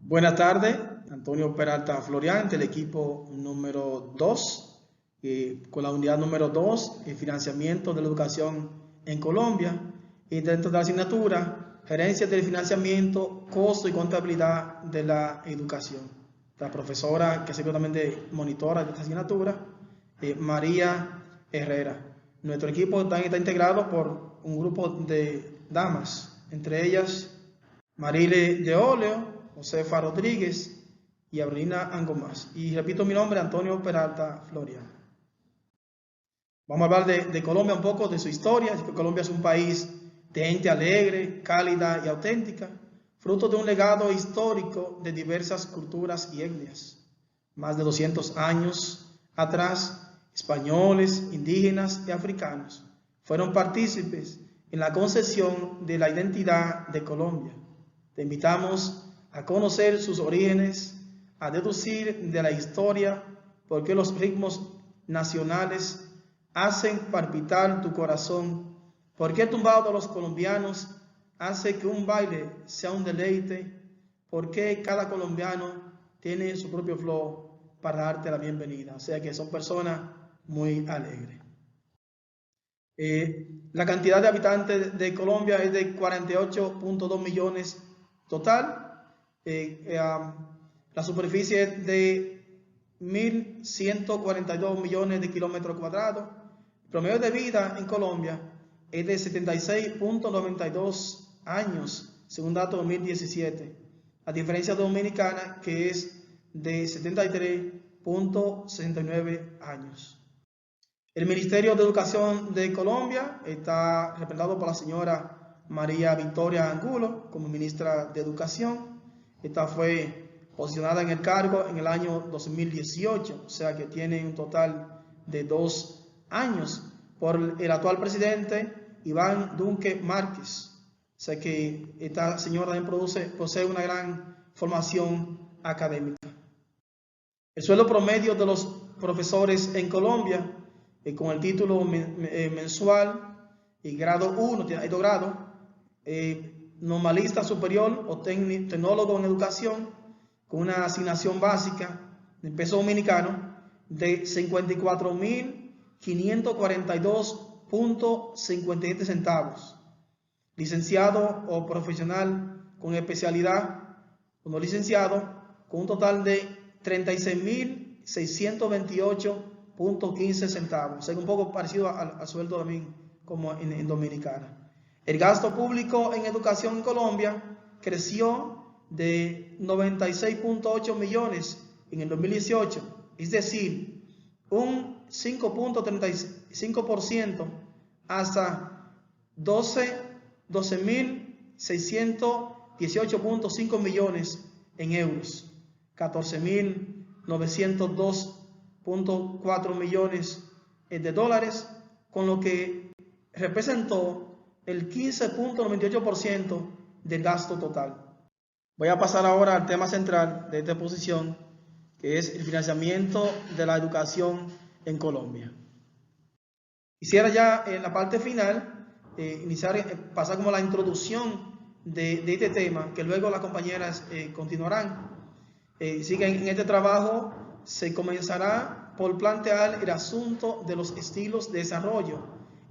Buenas tardes, Antonio Peralta Florian, del equipo número 2, con la unidad número 2, el financiamiento de la educación en Colombia, y dentro de la asignatura, gerencia del financiamiento, costo y contabilidad de la educación. La profesora que seguramente monitora esta asignatura, María Herrera. Nuestro equipo está integrado por un grupo de damas, entre ellas Marile de Oleo, Josefa Rodríguez y Abrina Angomás. Y repito mi nombre, Antonio Peralta Florian. Vamos a hablar de Colombia un poco, de su historia. Colombia es un país de gente alegre, cálida y auténtica, fruto de un legado histórico de diversas culturas y etnias. Más de 200 años atrás, españoles, indígenas y africanos fueron partícipes en la concesión de la identidad de Colombia. Te invitamos a conocer sus orígenes, a deducir de la historia por qué los ritmos nacionales hacen palpitar tu corazón, por qué el tumbado de los colombianos hace que un baile sea un deleite, por qué cada colombiano tiene su propio flow para darte la bienvenida. O sea que son personas muy alegres. La cantidad de habitantes de Colombia es de 48.2 millones total. La superficie es de 1.142 millones de kilómetros cuadrados. El promedio de vida en Colombia es de 76.92 años, según datos de 2017, a diferencia de Dominicana, que es de 73.69 años. El Ministerio de Educación de Colombia está representado por la señora María Victoria Angulo como ministra de Educación. Esta fue posicionada en el cargo en el año 2018, o sea que tiene un total de 2 años, por el actual presidente Iván Duque Márquez. O sea que esta señora también posee una gran formación académica. El sueldo promedio de los profesores en Colombia, con el título mensual y grado 1, hay 2 grados, normalista superior o tecnólogo en educación, con una asignación básica en peso dominicano de 54.542.57 centavos. Licenciado o profesional con especialidad o no licenciado, con un total de 36.628.15 centavos. O sea, un poco parecido al sueldo también como en Dominicana. El gasto público en educación en Colombia creció de 96.8 millones en el 2018, es decir, un 5.35% hasta 12.618.5 millones en euros, 14.902.4 millones de dólares, con lo que representó el 15.98% del gasto total. Voy a pasar ahora al tema central de esta exposición, que es el financiamiento de la educación en Colombia. Quisiera ya en la parte final pasar como la introducción de este tema, que luego las compañeras continuarán. Así que en este trabajo se comenzará por plantear el asunto de los estilos de desarrollo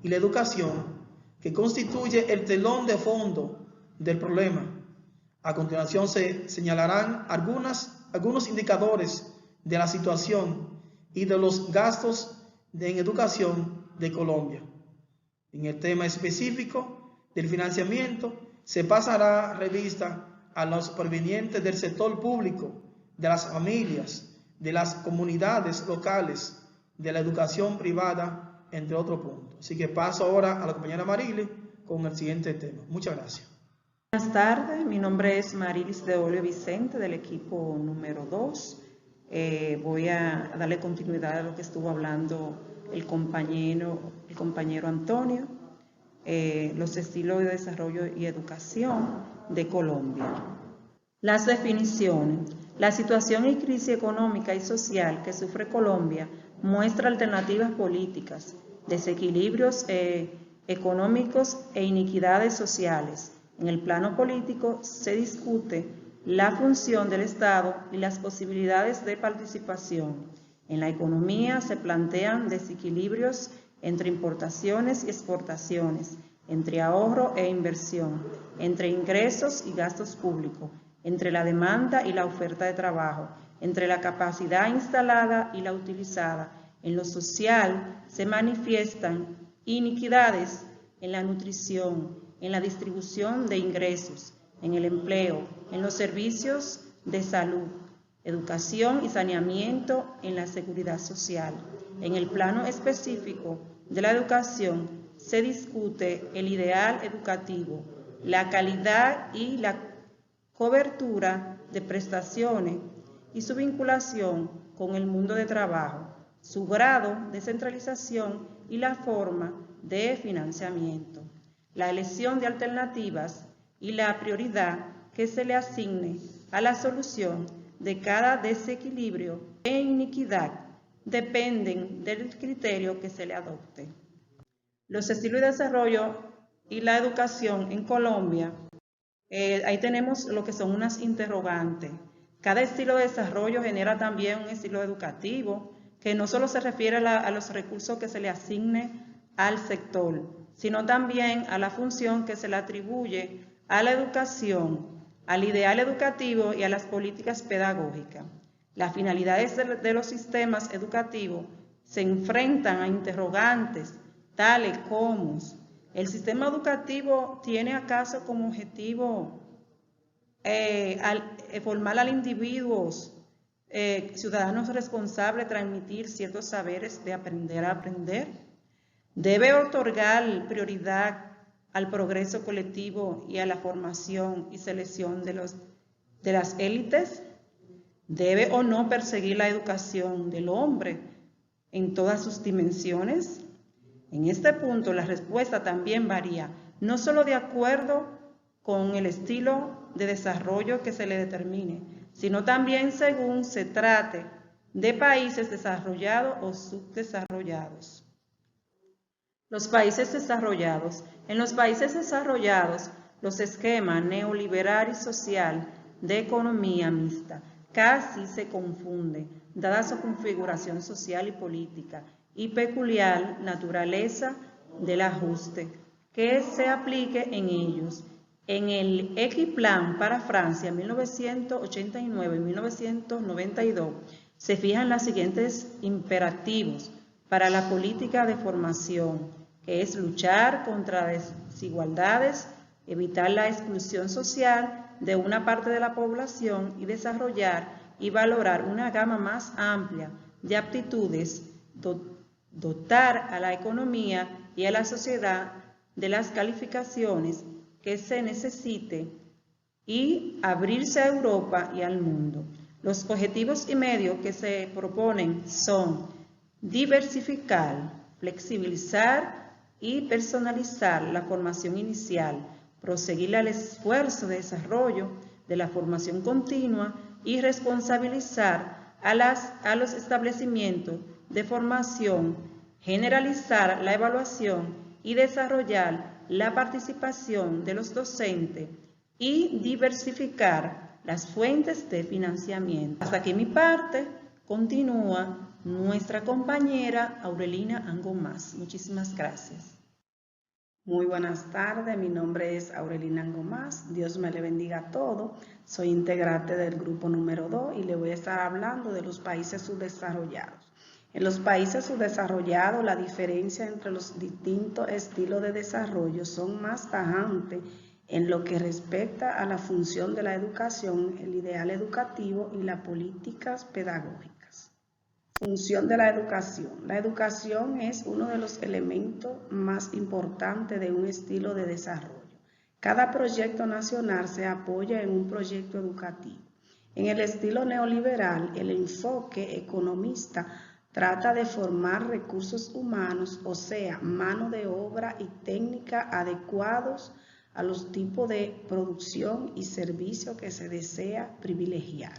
y la educación, que constituye el telón de fondo del problema. A continuación se señalarán algunos indicadores de la situación y de los gastos en educación de Colombia. En el tema específico del financiamiento se pasará revista a los provenientes del sector público, de las familias, de las comunidades locales, de la educación privada, entre otros puntos. Así que paso ahora a la compañera Marile con el siguiente tema. Muchas gracias. Buenas tardes, mi nombre es Marilis de Oleo Vicente del equipo número 2. Voy a darle continuidad a lo que estuvo hablando el compañero Antonio, los estilos de desarrollo y educación de Colombia. Las definiciones. La situación y crisis económica y social que sufre Colombia muestra alternativas políticas, desequilibrios económicos e iniquidades sociales. En el plano político se discute la función del Estado y las posibilidades de participación. En la economía se plantean desequilibrios entre importaciones y exportaciones, entre ahorro e inversión, entre ingresos y gastos públicos, entre la demanda y la oferta de trabajo, entre la capacidad instalada y la utilizada. En lo social se manifiestan iniquidades en la nutrición, en la distribución de ingresos, en el empleo, en los servicios de salud, educación y saneamiento, en la seguridad social. En el plano específico de la educación se discute el ideal educativo, la calidad y la cobertura de prestaciones y su vinculación con el mundo de trabajo, su grado de centralización y la forma de financiamiento, la elección de alternativas y la prioridad que se le asigne a la solución de cada desequilibrio e iniquidad dependen del criterio que se le adopte. Los estilos de desarrollo y la educación en Colombia, ahí tenemos lo que son unas interrogantes. Cada estilo de desarrollo genera también un estilo educativo que no solo se refiere a los recursos que se le asigne al sector, sino también a la función que se le atribuye a la educación, al ideal educativo y a las políticas pedagógicas. Las finalidades de los sistemas educativos se enfrentan a interrogantes tales como: ¿el sistema educativo tiene acaso como objetivo formar al individuos, ciudadanos responsables, transmitir ciertos saberes de aprender a aprender? ¿Debe otorgar prioridad al progreso colectivo y a la formación y selección de las élites? ¿Debe o no perseguir la educación del hombre en todas sus dimensiones? En este punto la respuesta también varía, no solo de acuerdo con el estilo de desarrollo que se le determine, sino también según se trate de países desarrollados o subdesarrollados. Los países desarrollados. En los países desarrollados, los esquemas neoliberal y social de economía mixta casi se confunden, dada su configuración social y política y peculiar naturaleza del ajuste que se aplique en ellos. En el Equiplan para Francia 1989 y 1992 se fijan los siguientes imperativos para la política de formación, que es luchar contra desigualdades, evitar la exclusión social de una parte de la población y desarrollar y valorar una gama más amplia de aptitudes, dotar a la economía y a la sociedad de las calificaciones que se necesite y abrirse a Europa y al mundo. Los objetivos y medios que se proponen son diversificar, flexibilizar y personalizar la formación inicial, proseguir al esfuerzo de desarrollo de la formación continua y responsabilizar a los establecimientos de formación, generalizar la evaluación y desarrollar la participación de los docentes y diversificar las fuentes de financiamiento. Hasta aquí mi parte. Continúa nuestra compañera Aurelina Angomás. Muchísimas gracias. Muy buenas tardes, mi nombre es Aurelina Angomás. Dios me le bendiga a todos. Soy integrante del grupo número 2 y le voy a estar hablando de los países subdesarrollados. En los países subdesarrollados, la diferencia entre los distintos estilos de desarrollo son más tajantes en lo que respecta a la función de la educación, el ideal educativo y las políticas pedagógicas. Función de la educación. La educación es uno de los elementos más importantes de un estilo de desarrollo. Cada proyecto nacional se apoya en un proyecto educativo. En el estilo neoliberal, el enfoque economista trata de formar recursos humanos, o sea, mano de obra y técnica adecuados a los tipos de producción y servicio que se desea privilegiar.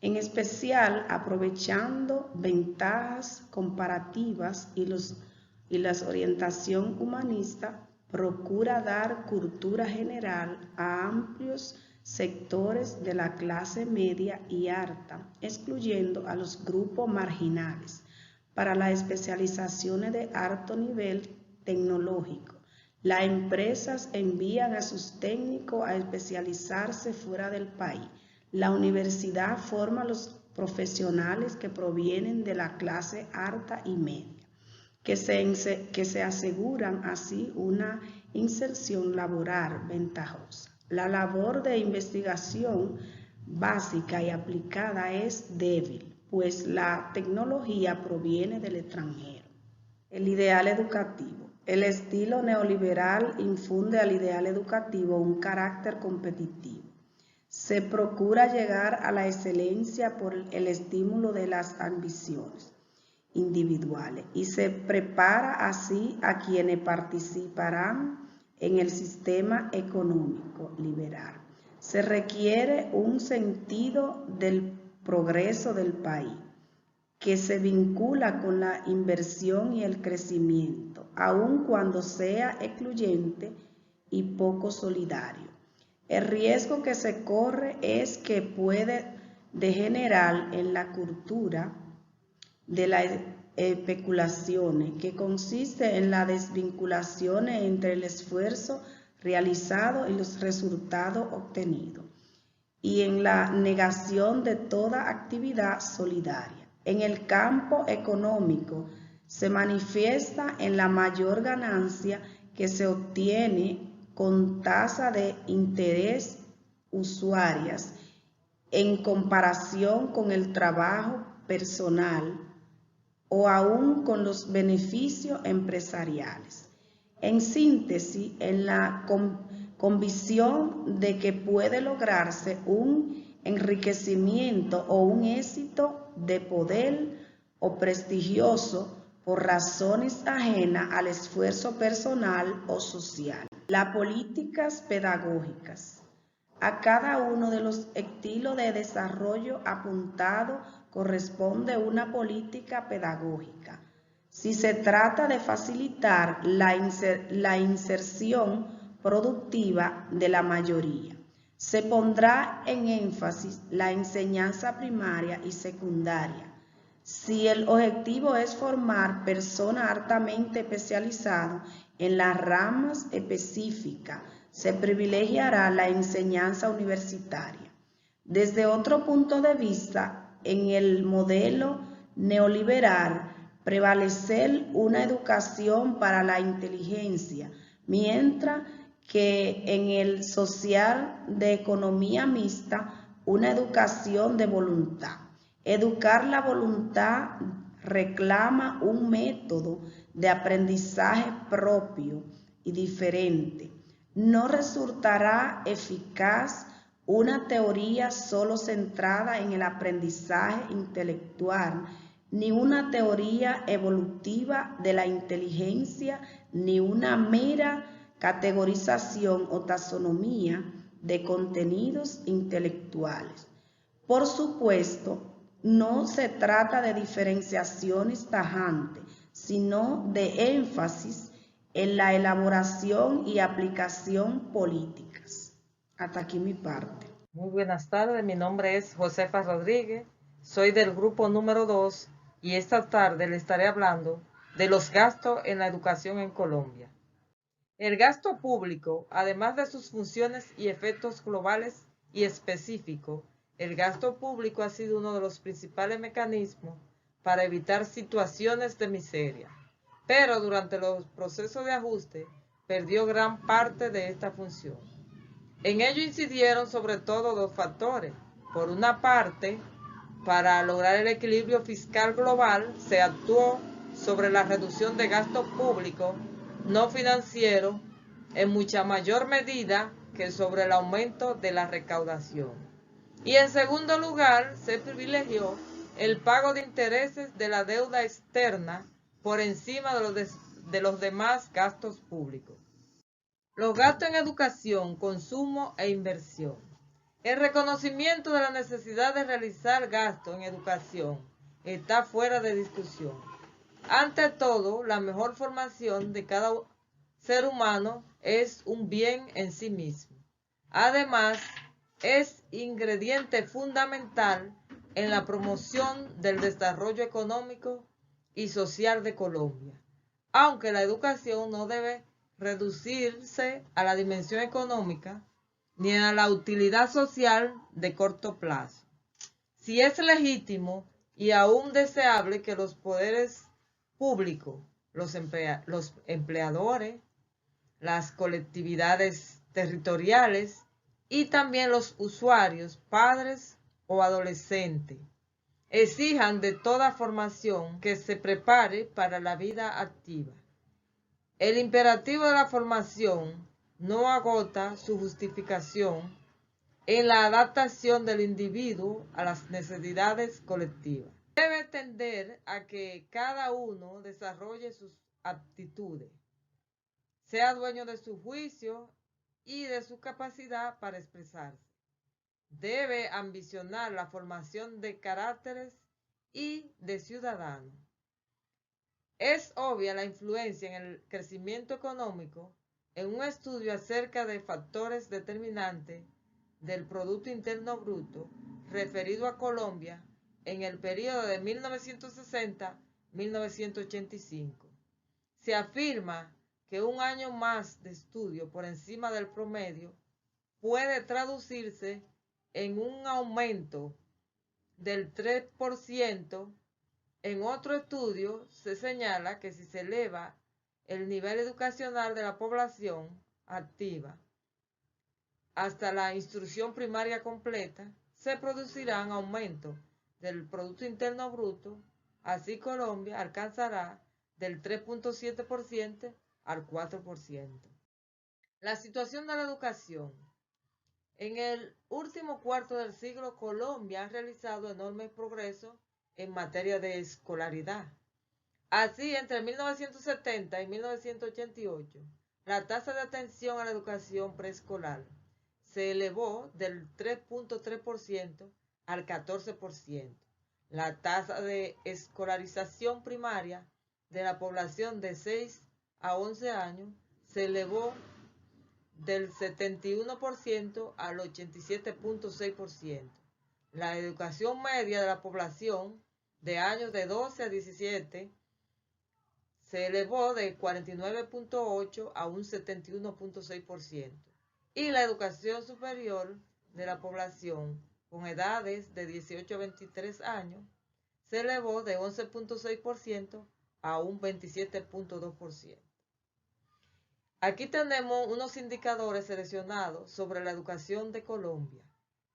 En especial, aprovechando ventajas comparativas y la orientación humanista, procura dar cultura general a amplios sectores de la clase media y alta, excluyendo a los grupos marginales, para las especializaciones de alto nivel tecnológico. Las empresas envían a sus técnicos a especializarse fuera del país. La universidad forma a los profesionales que provienen de la clase alta y media, que se aseguran así una inserción laboral ventajosa. La labor de investigación básica y aplicada es débil, pues la tecnología proviene del extranjero. El ideal educativo. El estilo neoliberal infunde al ideal educativo un carácter competitivo. Se procura llegar a la excelencia por el estímulo de las ambiciones individuales y se prepara así a quienes participarán en el sistema económico liberal. Se requiere un sentido del progreso del país que se vincula con la inversión y el crecimiento, aun cuando sea excluyente y poco solidario. El riesgo que se corre es que puede degenerar en la cultura de las especulaciones, que consiste en la desvinculación entre el esfuerzo realizado y los resultados obtenidos, y en la negación de toda actividad solidaria. En el campo económico se manifiesta en la mayor ganancia que se obtiene con tasa de interés usuarias en comparación con el trabajo personal o aún con los beneficios empresariales. En síntesis, en la convicción de que puede lograrse un enriquecimiento o un éxito de poder o prestigioso por razones ajenas al esfuerzo personal o social. Las políticas pedagógicas. A cada uno de los estilos de desarrollo apuntado corresponde una política pedagógica. Si se trata de facilitar la inserción productiva de la mayoría, se pondrá en énfasis la enseñanza primaria y secundaria. Si el objetivo es formar personas altamente especializadas en las ramas específicas, se privilegiará la enseñanza universitaria. Desde otro punto de vista, en el modelo neoliberal, prevalecer una educación para la inteligencia, mientras que en el social de economía mixta, una educación de voluntad. Educar la voluntad reclama un método de aprendizaje propio y diferente. No resultará eficaz una teoría solo centrada en el aprendizaje intelectual, ni una teoría evolutiva de la inteligencia, ni una mera categorización o taxonomía de contenidos intelectuales. Por supuesto, no se trata de diferenciaciones tajantes, sino de énfasis en la elaboración y aplicación políticas. Hasta aquí mi parte. Muy buenas tardes, mi nombre es Josefa Rodríguez, soy del grupo número 2 y esta tarde le estaré hablando de los gastos en la educación en Colombia. El gasto público, además de sus funciones y efectos globales y específicos, el gasto público ha sido uno de los principales mecanismos para evitar situaciones de miseria, pero durante los procesos de ajuste perdió gran parte de esta función. En ello incidieron sobre todo dos factores. Por una parte, para lograr el equilibrio fiscal global, se actuó sobre la reducción de gasto público no financiero en mucha mayor medida que sobre el aumento de la recaudación. Y en segundo lugar, se privilegió el pago de intereses de la deuda externa por encima de los demás gastos públicos. Los gastos en educación, consumo e inversión. El reconocimiento de la necesidad de realizar gastos en educación está fuera de discusión. Ante todo, la mejor formación de cada ser humano es un bien en sí mismo. Además, es ingrediente fundamental en la promoción del desarrollo económico y social de Colombia, aunque la educación no debe reducirse a la dimensión económica ni a la utilidad social de corto plazo. Si es legítimo y aún deseable que los poderes públicos, los empleadores, las colectividades territoriales y también los usuarios, padres o adolescentes, exijan de toda formación que se prepare para la vida activa. El imperativo de la formación no agota su justificación en la adaptación del individuo a las necesidades colectivas. Debe tender a que cada uno desarrolle sus aptitudes, sea dueño de su juicio y de su capacidad para expresarse. Debe ambicionar la formación de caracteres y de ciudadanos. Es obvia la influencia en el crecimiento económico en un estudio acerca de factores determinantes del Producto Interno Bruto referido a Colombia en el periodo de 1960-1985. Se afirma que un año más de estudio por encima del promedio puede traducirse en un aumento del 3%. En otro estudio se señala que si se eleva el nivel educacional de la población activa hasta la instrucción primaria completa, se producirán aumentos del Producto Interno Bruto. Así Colombia alcanzará del 3.7% al 4%. La situación de la educación. En el último cuarto del siglo, Colombia ha realizado enormes progresos en materia de escolaridad. Así, entre 1970 y 1988, la tasa de atención a la educación preescolar se elevó del 3.3% al 14%. La tasa de escolarización primaria de la población de 6 a 11 años se elevó del 71% al 87.6%. La educación media de la población de años de 12 a 17 se elevó de 49.8 a un 71.6%. Y la educación superior de la población con edades de 18 a 23 años se elevó de 11.6% a un 27.2%. Aquí tenemos unos indicadores seleccionados sobre la educación de Colombia.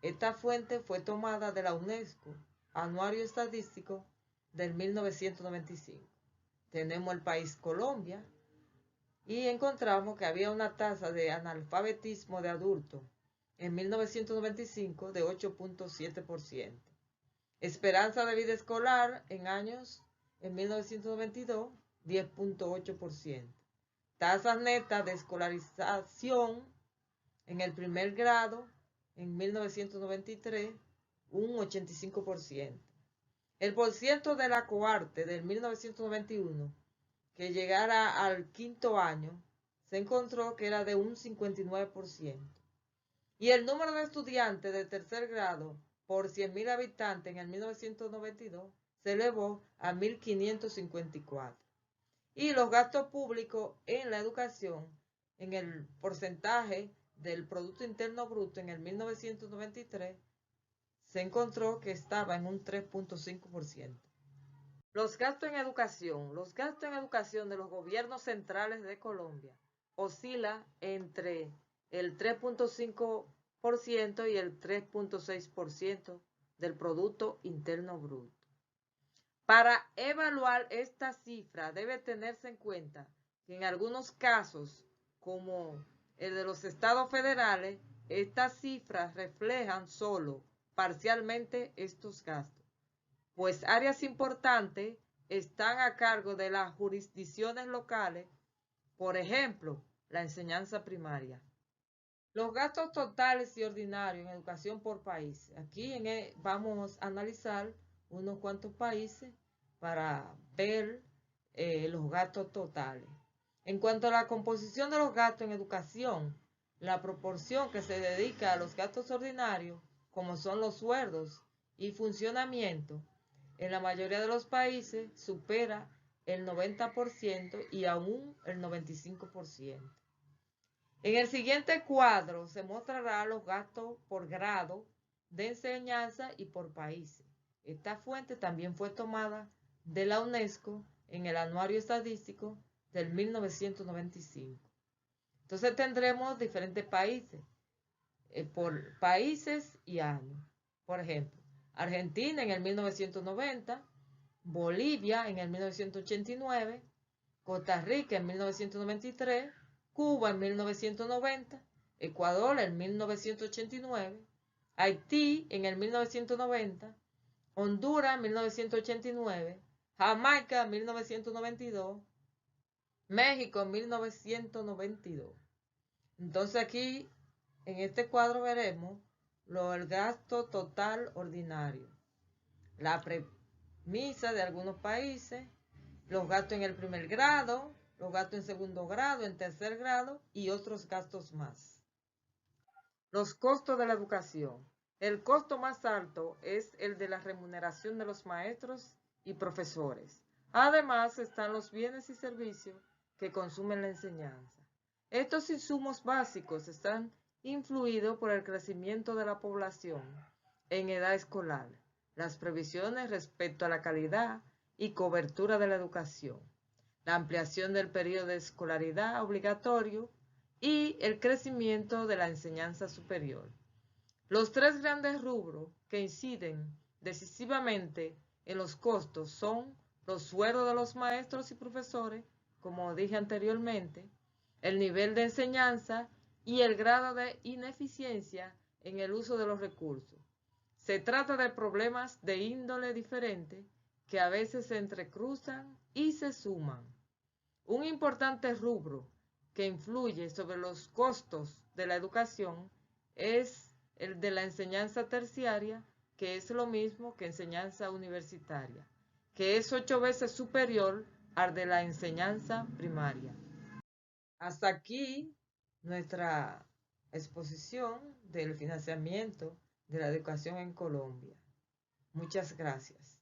Esta fuente fue tomada de la UNESCO, Anuario Estadístico del 1995. Tenemos el país Colombia y encontramos que había una tasa de analfabetismo de adultos en 1995 de 8.7%. Esperanza de vida escolar en años en 1992, 10.8%. Tasas netas de escolarización en el primer grado en 1993, un 85%. El porciento de la cohorte del 1991 que llegara al quinto año se encontró que era de un 59%. Y el número de estudiantes de tercer grado por 100.000 habitantes en el 1992 se elevó a 1.554. Y los gastos públicos en la educación, en el porcentaje del Producto Interno Bruto en el 1993, se encontró que estaba en un 3.5%. Los gastos en educación. Los gastos en educación de los gobiernos centrales de Colombia oscila entre el 3.5% y el 3.6% del Producto Interno Bruto. Para evaluar esta cifra debe tenerse en cuenta que en algunos casos, como el de los estados federales, estas cifras reflejan solo parcialmente estos gastos, pues áreas importantes están a cargo de las jurisdicciones locales, por ejemplo, la enseñanza primaria. Los gastos totales y ordinarios en educación por país. Aquí vamos a analizar unos cuantos países para ver los gastos totales. En cuanto a la composición de los gastos en educación, la proporción que se dedica a los gastos ordinarios, como son los sueldos y funcionamiento, en la mayoría de los países supera el 90% y aún el 95%. En el siguiente cuadro se mostrará los gastos por grado de enseñanza y por países. Esta fuente también fue tomada de la UNESCO en el Anuario Estadístico del 1995. Entonces tendremos diferentes países, por países y años. Por ejemplo, Argentina en el 1990, Bolivia en el 1989, Costa Rica en 1993, Cuba en 1990, Ecuador en 1989, Haití en el 1990, Honduras en 1989, Jamaica en 1992, México en 1992. Entonces aquí en este cuadro veremos el gasto total ordinario, la premisa de algunos países, los gastos en el primer grado, los gastos en segundo grado, en tercer grado y otros gastos más. Los costos de la educación. El costo más alto es el de la remuneración de los maestros y profesores. Además están los bienes y servicios que consumen la enseñanza. Estos insumos básicos están influidos por el crecimiento de la población en edad escolar, las previsiones respecto a la calidad y cobertura de la educación, la ampliación del periodo de escolaridad obligatorio y el crecimiento de la enseñanza superior. Los tres grandes rubros que inciden decisivamente en los costos son los sueldos de los maestros y profesores, como dije anteriormente, el nivel de enseñanza y el grado de ineficiencia en el uso de los recursos. Se trata de problemas de índole diferente que a veces se entrecruzan y se suman. Un importante rubro que influye sobre los costos de la educación es el de la enseñanza terciaria, que es lo mismo que enseñanza universitaria, que es 8 veces superior al de la enseñanza primaria. Hasta aquí nuestra exposición del financiamiento de la educación en Colombia. Muchas gracias.